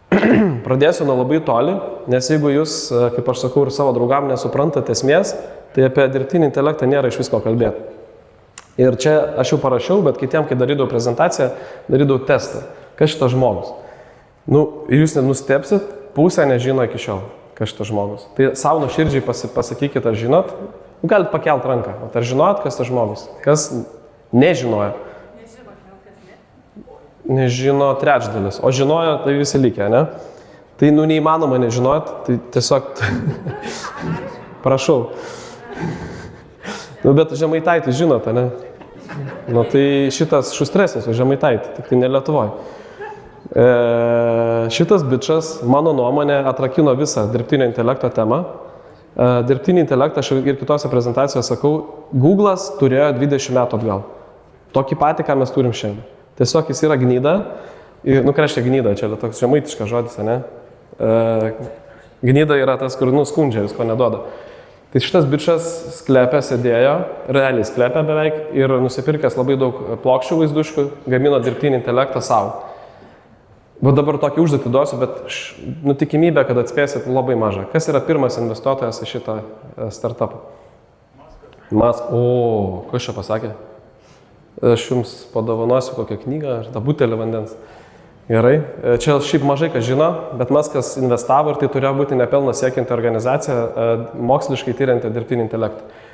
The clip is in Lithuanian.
Pradėsiu nuo labai toli, nes jeigu jūs, kaip aš sakau, ir savo draugam nesuprantate esmės, tai apie dirbtinį intelektą nėra iš visko kalbėti. Ir čia aš jau parašiau, bet kitiem, kai darydavau prezentaciją, darydavau testą. Kas šitas žmogus? Ir jūs nenustepsit, pusę nežino iki šiol, kas šitas žmogus. Tai savo nuoširdžiai pasakykit, ar žinot, galite pakelt ranką. Ar žinot, kas tas žmogus? Kas nežinojo? Nežino trečdalis, o žinojo, tai visi likę, ne? Tai neįmanoma nežinot, tai tiesiog... Prašau. Bet Žemaitaitį žinote, ne? Tai šitas šustresnis už Žemaitaitį, tik tai ne Lietuvoj. Šitas bičas, mano nuomonė, atrakino visą dirbtinio intelekto temą. Dirbtinį intelektą, aš ir kitose prezentacijose sakau, Google'as turėjo 20 metų atgal. Tokį patį, ką mes turim šiandien. Tiesiog jis yra gnyda, ką reiškia gnyda, čia yra toks žemaitiškas žodis, ne? Gnyda yra tas, kur skundžia, visko neduoda. Tai šitas bičas sklepė sėdėjo, realiai sklepė beveik ir nusipirkęs labai daug plokščių vaizduškių, gamino dirbtinį intelektą savo. Va dabar tokį užduotį duosiu, bet tikimybė, kad atspėsit labai maža. Kas yra pirmas investuotojas į šitą startupą? Musk. O, kas čia pasakė? Aš jums padovanosiu kokią knygą ar tą butelį vandens. Gerai. Čia šiaip mažai kas žino, bet Muskas investavo ir tai turėjo būti nepelno siekianti organizacija, moksliškai tyrianti dirbtinį intelektą.